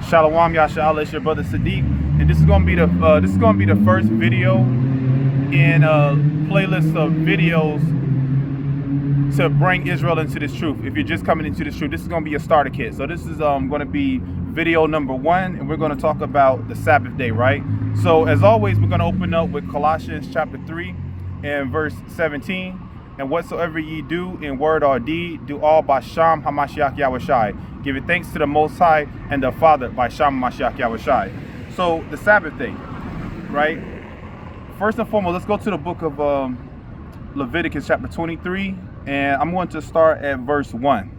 Shalom Yasha'Allah, it's your brother Sadiq, and this is gonna be the first video in a playlist of videos to bring Israel into this truth. If you're just coming into this truth, this is gonna be a starter kit. So this is gonna be video number 1, and we're gonna talk about the Sabbath day, right? So as always, we're gonna open up with Colossians chapter 3 and verse 17. And whatsoever ye do in word or deed, do all by Sham HaMashiach Yahushai. Give it thanks to the Most High and the Father by Sham HaMashiach Yahushai. So the Sabbath day, right? First and foremost, let's go to the book of Leviticus chapter 23, and I'm going to start at verse 1.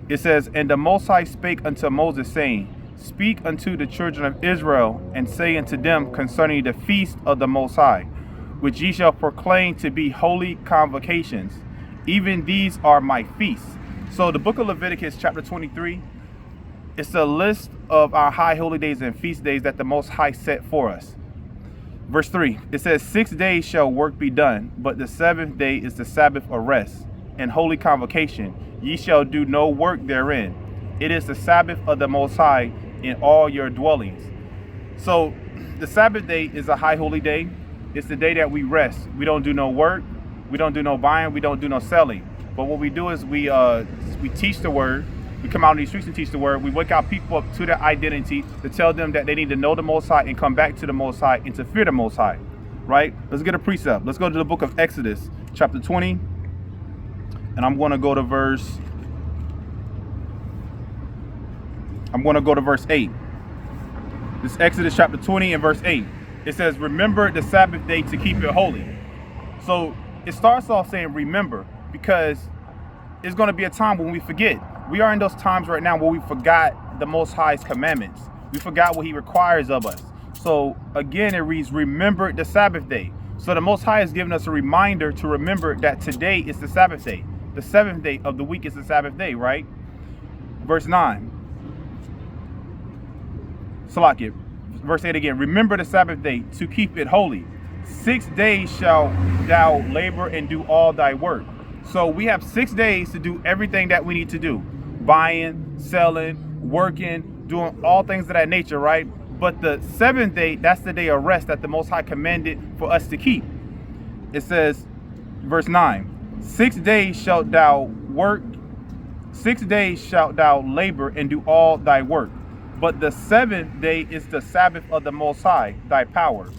It says, And the Most High spake unto Moses, saying, Speak unto the children of Israel, and say unto them concerning the feast of the Most High, which ye shall proclaim to be holy convocations. Even these are my feasts. So the book of Leviticus chapter 23, it's a list of our high holy days and feast days that the Most High set for us. Verse 3, it says, 6 days shall work be done, but the 7th day is the Sabbath of rest and holy convocation. Ye shall do no work therein. It is the Sabbath of the Most High in all your dwellings. So the Sabbath day is a high holy day. It's the day that we rest. We don't do no work. We don't do no buying. We don't do no selling. But what we do is we teach the word. We come out in these streets and teach the word. We wake our people up to their identity, to tell them that they need to know the Most High and come back to the Most High and to fear the Most High. Right? Let's get a precept. Let's go to the book of Exodus, chapter 20. And I'm going to go to verse 8. This is Exodus chapter 20 and verse 8. It says, remember the Sabbath day to keep it holy. So it starts off saying remember, because it's going to be a time when we forget. We are in those times right now where we forgot the Most High's commandments. We forgot what he requires of us. So again, it reads, remember the Sabbath day. So the Most High has given us a reminder to remember that today is the Sabbath day. The 7th day of the week is the Sabbath day, right? Verse 9. Salakia. Verse 8 again, remember the Sabbath day to keep it holy. 6 days shall thou labor and do all thy work. So we have 6 days to do everything that we need to do. Buying, selling, working, doing all things of that nature, right? But the 7th day, that's the day of rest that the Most High commanded for us to keep. It says, verse 9, 6 days shalt thou work, 6 days shalt thou labor and do all thy work. But the 7th day is the Sabbath of the Most High, thy power.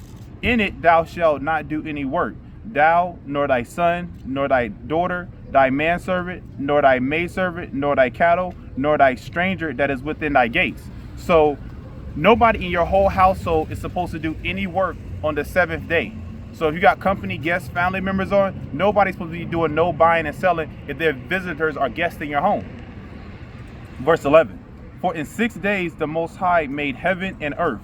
In it thou shalt not do any work, thou, nor thy son, nor thy daughter, thy manservant, nor thy maidservant, nor thy cattle, nor thy stranger that is within thy gates. So nobody in your whole household is supposed to do any work on the 7th day. So if you got company, guests, family members on, nobody's supposed to be doing no buying and selling if their visitors are guests in your home. Verse 11. For in 6 days the Most High made heaven and earth,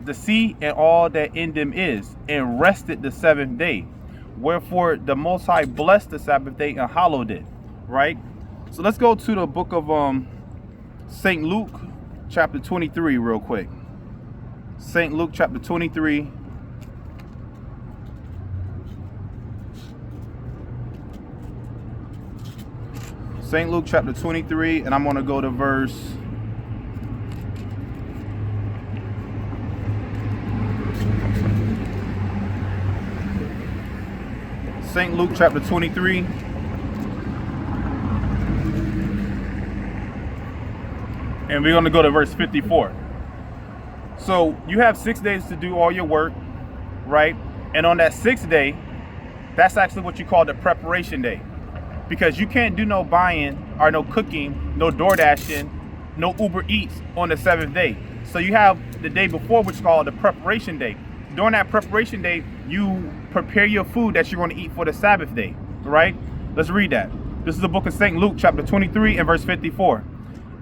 the sea and all that in them is, and rested the 7th day. Wherefore the Most High blessed the Sabbath day and hallowed it. Right? So let's go to the book of St. Luke chapter 23 real quick. St. Luke chapter 23. St. Luke chapter 23, and I'm going to go to verse... St. Luke chapter 23. And we're going to go to verse 54. So you have 6 days to do all your work, right? And on that 6th day, that's actually what you call the preparation day. Because you can't do no buying or no cooking, no door dashing, no Uber Eats on the 7th day. So you have the day before, which is called the preparation day. During that preparation day, you prepare your food that you're going to eat for the Sabbath day, right? Let's read that. This is the book of St. Luke, chapter 23 and verse 54.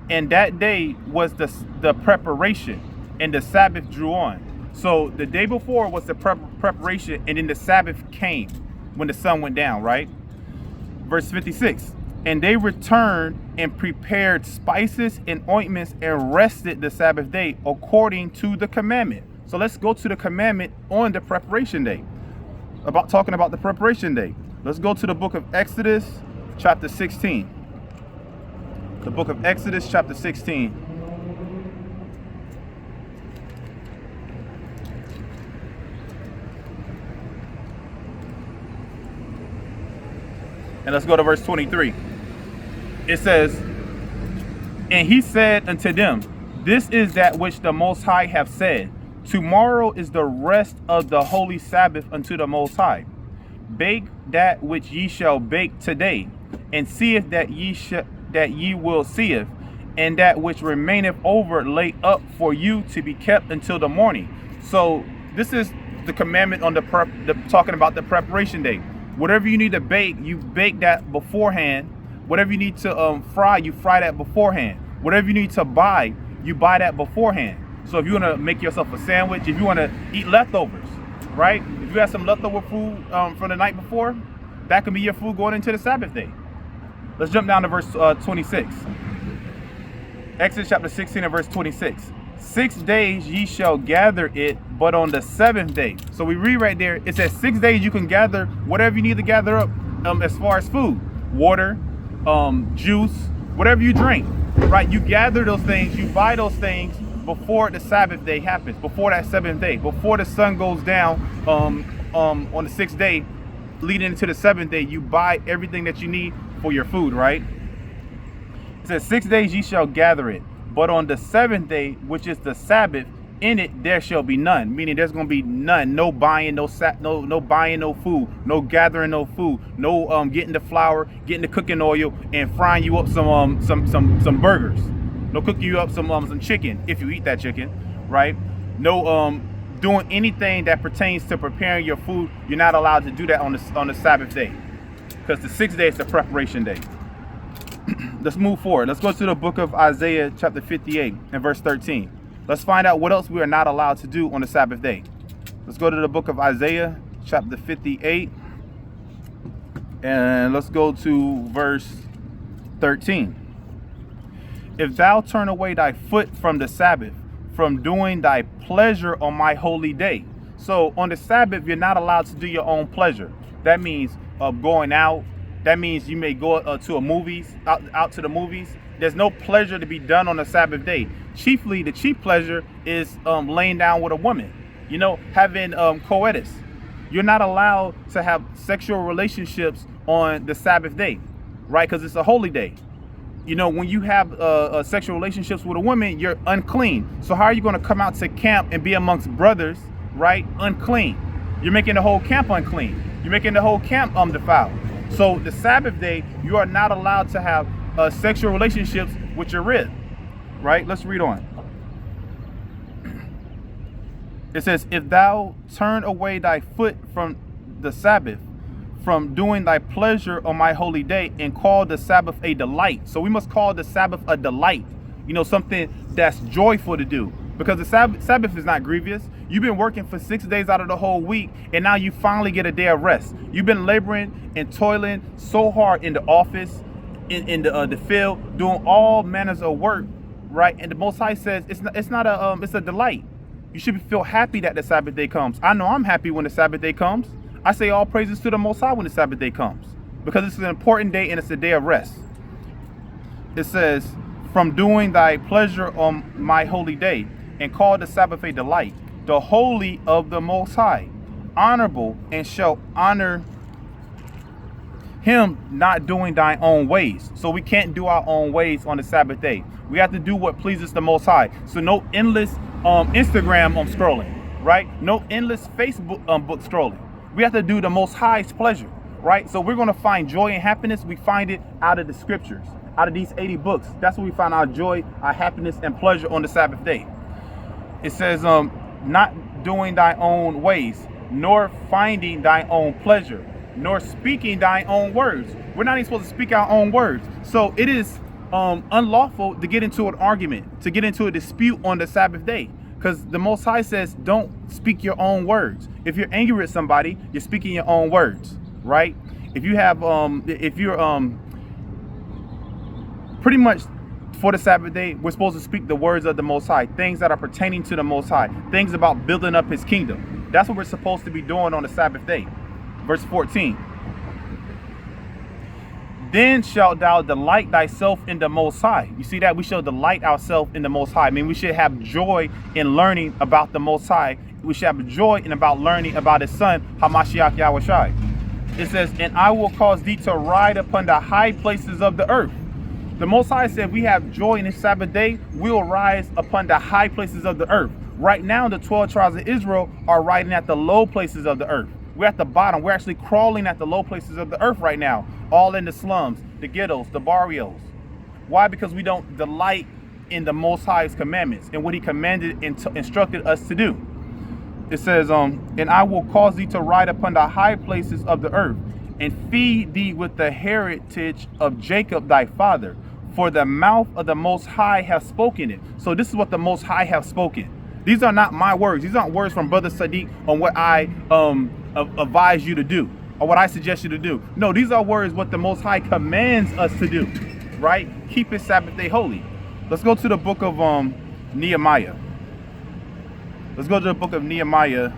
And that day was the preparation, and the Sabbath drew on. So the day before was the preparation, and then the Sabbath came when the sun went down, right? Verse 56. And they returned and prepared spices and ointments and rested the Sabbath day according to the commandment. So let's go to the commandment on the preparation day. Talking about the preparation day. Let's go to the book of Exodus, chapter 16. The book of Exodus, chapter 16. And let's go to verse 23. It says, and he said unto them, this is that which the Most High have said. Tomorrow is the rest of the holy Sabbath unto the Most High. Bake that which ye shall bake today, and seeth that ye will seeth, and that which remaineth over lay up for you to be kept until the morning. So this is the commandment on talking about the preparation day. Whatever you need to bake, you bake that beforehand. Whatever you need to fry, you fry that beforehand. Whatever you need to buy, you buy that beforehand. So if you want to make yourself a sandwich, if you want to eat leftovers, right? If you have some leftover food from the night before, that can be your food going into the Sabbath day. Let's jump down to verse 26. Exodus chapter 16 and verse 26. 6 days ye shall gather it, but on the 7th day. So we read right there, it says 6 days you can gather whatever you need to gather up as far as food, water, juice, whatever you drink, right? You gather those things, you buy those things before the Sabbath day happens, before that 7th day, before the sun goes down on the 6th day, leading into the 7th day, you buy everything that you need for your food, right? It says 6 days ye shall gather it, but on the 7th day, which is the Sabbath, in it there shall be none. Meaning there's going to be none. No buying, no buying no food, no gathering no food, no getting the flour, getting the cooking oil, and frying you up some burgers. No cooking you up some chicken if you eat that chicken, right? No doing anything that pertains to preparing your food. You're not allowed to do that on the Sabbath day, because the 6th day is the preparation day. Let's move forward. Let's go to the book of Isaiah chapter 58 and verse 13. Let's find out what else we are not allowed to do on the Sabbath day. Let's go to the book of Isaiah chapter 58 and let's go to verse 13. If thou turn away thy foot from the Sabbath, from doing thy pleasure on my holy day. So on the Sabbath, you're not allowed to do your own pleasure. That means going out. That means you may go to out to the movies. There's no pleasure to be done on the Sabbath day. Chiefly, the chief pleasure is laying down with a woman. You know, having coitus. You're not allowed to have sexual relationships on the Sabbath day, right? Because it's a holy day. You know, when you have sexual relationships with a woman, you're unclean. So how are you going to come out to camp and be amongst brothers, right? Unclean. You're making the whole camp unclean. You're making the whole camp defiled. So the Sabbath day, you are not allowed to have sexual relationships with your rib, right? Let's read on. It says, if thou turn away thy foot from the Sabbath, from doing thy pleasure on my holy day, and call the Sabbath a delight. So we must call the Sabbath a delight, you know, something that's joyful to do, because the Sabbath is not grievous. You've been working for 6 days out of the whole week, and now you finally get a day of rest. You've been laboring and toiling so hard in the office, in the field, doing all manners of work, right? And the Most High says it's a delight. You should feel happy that the Sabbath day comes. I know I'm happy when the Sabbath day comes. I say all praises to the Most High when the Sabbath day comes, because it's an important day and it's a day of rest. It says, from doing thy pleasure on my holy day, and call the Sabbath a delight, the holy of the Most High, honorable, and shall honor him, not doing thy own ways. So we can't do our own ways on the Sabbath day. We have to do what pleases the Most High. So no endless Instagram scrolling, right? No endless Facebook book scrolling. We have to do the Most High's pleasure, right? So we're going to find joy and happiness. We find it out of the scriptures, out of these 80 books. That's where we find our joy, our happiness, and pleasure on the Sabbath day. It says, not doing thy own ways, nor finding thy own pleasure, nor speaking thy own words. We're not even supposed to speak our own words. So it is unlawful to get into an argument, to get into a dispute on the Sabbath day, because the Most High says don't speak your own words. If you're angry with somebody, you're speaking your own words, right? If you have if you're pretty much for the Sabbath day, we're supposed to speak the words of the Most High, things that are pertaining to the Most High, things about building up his kingdom. That's what we're supposed to be doing on the Sabbath day. Verse 14. Then shalt thou delight thyself in the Most High. You see that? We shall delight ourselves in the Most High. I mean, we should have joy in learning about the Most High. We should have joy in about learning about his son, Hamashiach Yahushai. It says, and I will cause thee to ride upon the high places of the earth. The Most High said, we have joy in this Sabbath day. We'll rise upon the high places of the earth. Right now, the 12 tribes of Israel are riding at the low places of the earth. We're at the bottom. We're actually crawling at the low places of the earth right now, all in the slums, the ghettos, the barrios. Why? Because we don't delight in the Most High's commandments and what he commanded and instructed us to do. It says, and I will cause thee to ride upon the high places of the earth, and feed thee with the heritage of Jacob thy father, for the mouth of the Most High hath spoken it. So this is what the Most High have spoken. These are not my words. These aren't words from Brother Sadiq on what I advise you to do or what I suggest you to do. No, these are words what the Most High commands us to do, right? Keep his Sabbath day holy. Let's go to the book of Nehemiah. Let's go to the book of Nehemiah.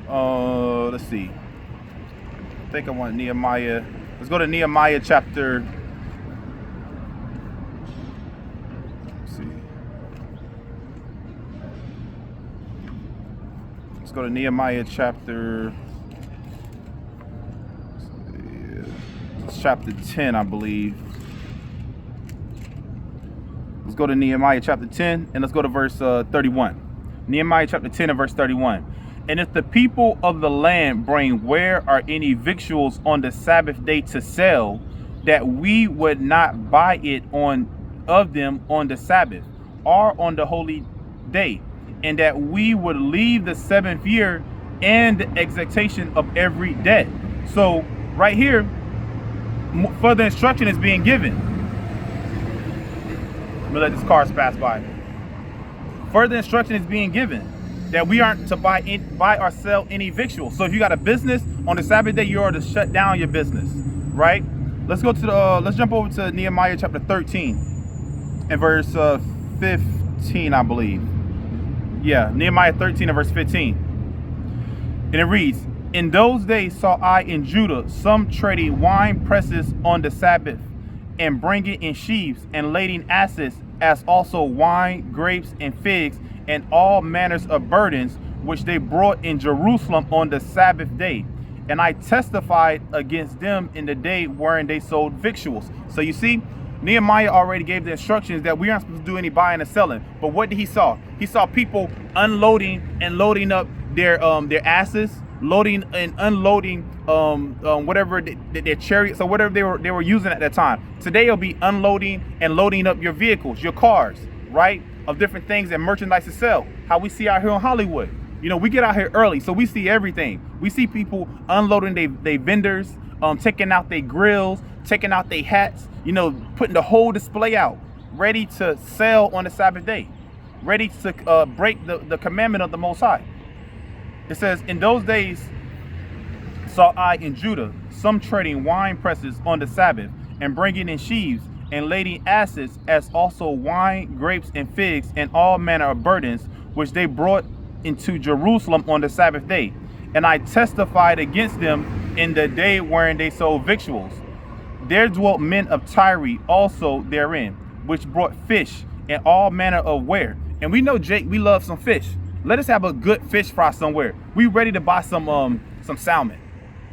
Let's see. I think I want Nehemiah. Let's go to Nehemiah chapter. Let's see. Let's go to Nehemiah chapter. It's chapter 10, I believe. Let's go to Nehemiah chapter 10 and let's go to verse 31. Nehemiah chapter 10 and verse 31. And if the people of the land bring ware or any victuals on the Sabbath day to sell, that we would not buy it of them on the Sabbath or on the holy day, and that we would leave the 7th year and the execution of every debt. So right here, further instruction is being given. Let me let this car pass by. Further instruction is being given that we aren't to buy or sell any victuals. So if you got a business on the Sabbath day, you are to shut down your business, right? Let's go to the let's jump over to Nehemiah chapter 13 and verse 15, I believe. Yeah, Nehemiah 13 and verse 15. And it reads, in those days saw I in Judah some trading wine presses on the Sabbath, and bringing in sheaves and lading asses, as also wine, grapes, and figs, and all manners of burdens, which they brought in Jerusalem on the Sabbath day. And I testified against them in the day wherein they sold victuals. So you see, Nehemiah already gave the instructions that we aren't supposed to do any buying and selling. But what did he saw? He saw people unloading and loading up their asses, loading and unloading whatever their chariots or whatever they were using at that time. Today it'll be unloading and loading up your vehicles, your cars, right, of different things and merchandise to sell. How we see out here in Hollywood. You know, we get out here early, so we see everything. We see people unloading they vendors, taking out their grills, taking out their hats, you know, putting the whole display out, ready to sell on the Sabbath day, ready to break the commandment of the Most High. It says, in those days saw I in Judah some trading wine presses on the Sabbath, and bringing in sheaves and lading asses, as also wine, grapes, and figs, and all manner of burdens, which they brought into Jerusalem on the Sabbath day. And I testified against them in the day wherein they sold victuals. There dwelt men of Tyre also therein, which brought fish and all manner of ware. And we know, Jake, we love some fish. Let us have a good fish fry somewhere. We ready to buy some salmon,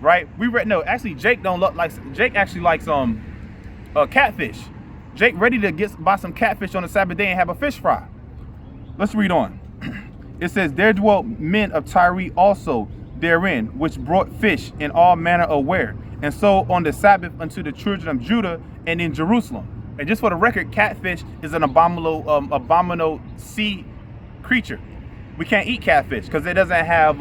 right? No, actually, Jake don't look like. Jake actually likes catfish. Jake ready to buy some catfish on the Sabbath day and have a fish fry. Let's read on. It says, there dwelt men of Tyre also therein, which brought fish and all manner of ware, and so on the Sabbath unto the children of Judah and in Jerusalem. And just for the record, catfish is an abominable sea creature. We can't eat catfish because it doesn't have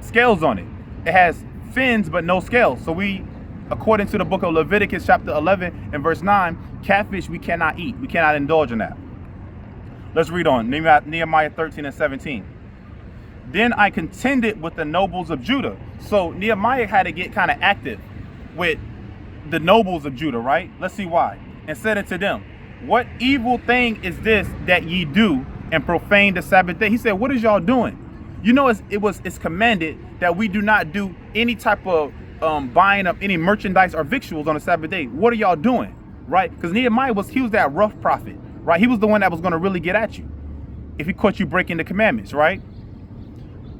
scales on it. It has fins but no scales. So we, according to the book of Leviticus chapter 11 and verse 9, catfish we cannot eat. We cannot indulge in that. Let's read on. Nehemiah 13 and 17. Then I contended with the nobles of Judah. So Nehemiah had to get kind of active with the nobles of Judah, right? Let's see why. And said unto them, what evil thing is this that ye do, and profane the Sabbath day? He said, what is y'all doing? You know, it's commanded that we do not do any type of buying up any merchandise or victuals on the Sabbath day. What are y'all doing, right? Because Nehemiah was that rough prophet, right? He was the one that was going to really get at you if he caught you breaking the commandments, right?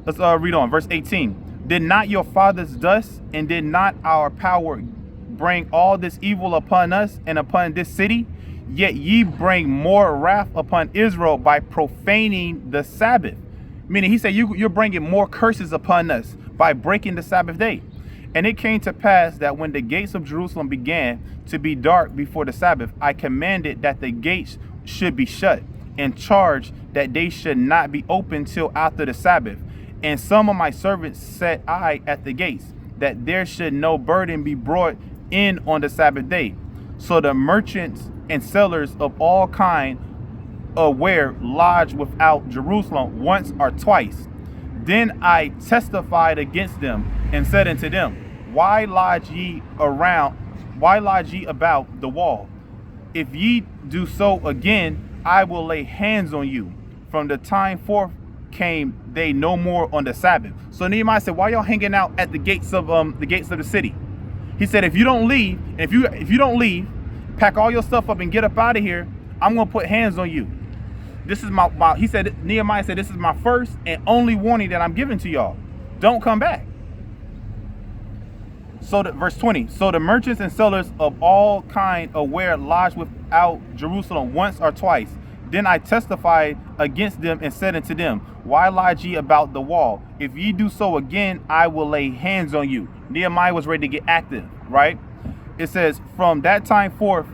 Let's read on verse 18. Did not your fathers thus, and did not our power bring all this evil upon us and upon this city? Yet ye bring more wrath upon Israel by profaning the Sabbath. Meaning, he said, you're bringing more curses upon us by breaking the Sabbath day. And it came to pass that when the gates of Jerusalem began to be dark before the Sabbath, I commanded that the gates should be shut, and charged that they should not be opened till after the Sabbath. And some of my servants set I at the gates, that there should no burden be brought in on the Sabbath day. So the merchants and sellers of all kind where lodged without Jerusalem once or twice. Then I testified against them and said unto them, Why lodge ye about the wall? If ye do so again, I will lay hands on you. From the time forth came they no more on the Sabbath. So Nehemiah said, why y'all hanging out at the gates of the city? He said, if you don't leave, if you don't leave, pack all your stuff up and get up out of here, I'm gonna put hands on you. This is he said, Nehemiah said, this is my first and only warning that I'm giving to y'all. Don't come back. So verse 20, so the merchants and sellers of all kind where lodged without Jerusalem once or twice. Then I testified against them and said unto them, Why lodge ye about the wall? If ye do so again, I will lay hands on you. Nehemiah was ready to get active, right? It says, from that time forth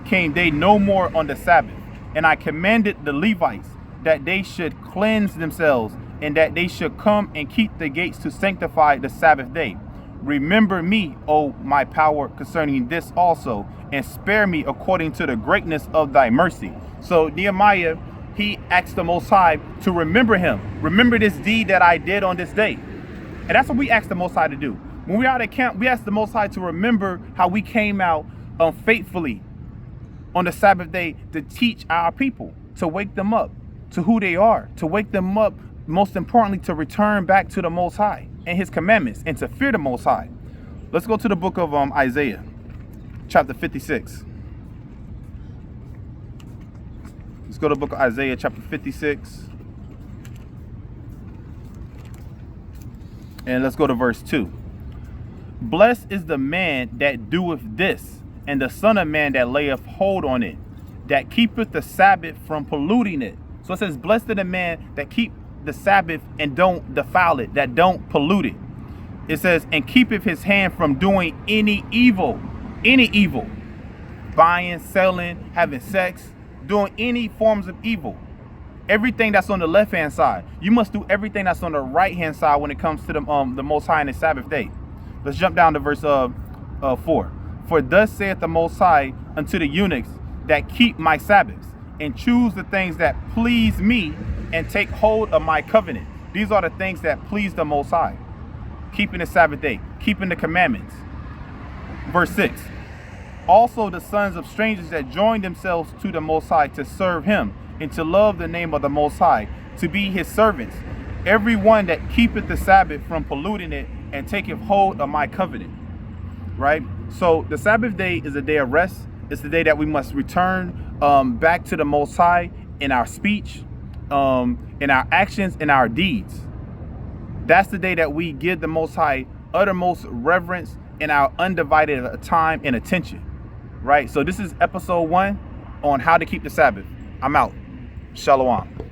came they no more on the Sabbath. And I commanded the Levites that they should cleanse themselves, and that they should come and keep the gates to sanctify the Sabbath day. Remember me, O my power, concerning this also, and spare me according to the greatness of thy mercy. So Nehemiah, he asked the Most High to remember him. Remember this deed that I did on this day. And that's what we ask the Most High to do. When we're out at camp, we ask the Most High to remember how we came out faithfully on the Sabbath day to teach our people, to wake them up to who they are, to wake them up, most importantly, to return back to the Most High and his commandments and to fear the Most High. Let's go to the book of Isaiah, chapter 56. Let's go to the book of Isaiah, chapter 56. And let's go to verse 2. Blessed is the man that doeth this, and the son of man that layeth hold on it, that keepeth the Sabbath from polluting it. So it says, blessed is the man that keep the Sabbath and don't defile it, that don't pollute it. It says, and keepeth his hand from doing any evil, buying, selling, having sex, doing any forms of evil. Everything that's on the left-hand side. You must do everything that's on the right-hand side when it comes to the Most High and the Sabbath day. Let's jump down to verse 4. For thus saith the Most High unto the eunuchs that keep my Sabbaths, and choose the things that please me, and take hold of my covenant. These are the things that please the Most High. Keeping the Sabbath day, keeping the commandments. Verse 6. Also the sons of strangers that join themselves to the Most High to serve him, and to love the name of the Most High, to be his servants. Every one that keepeth the Sabbath from polluting it, and taketh hold of my covenant. Right? So the Sabbath day is a day of rest. It's the day that we must return back to the Most High in our speech, in our actions, in our deeds. That's the day that we give the Most High uttermost reverence in our undivided time and attention. Right? So this is episode 1 on how to keep the Sabbath. I'm out. Shalom.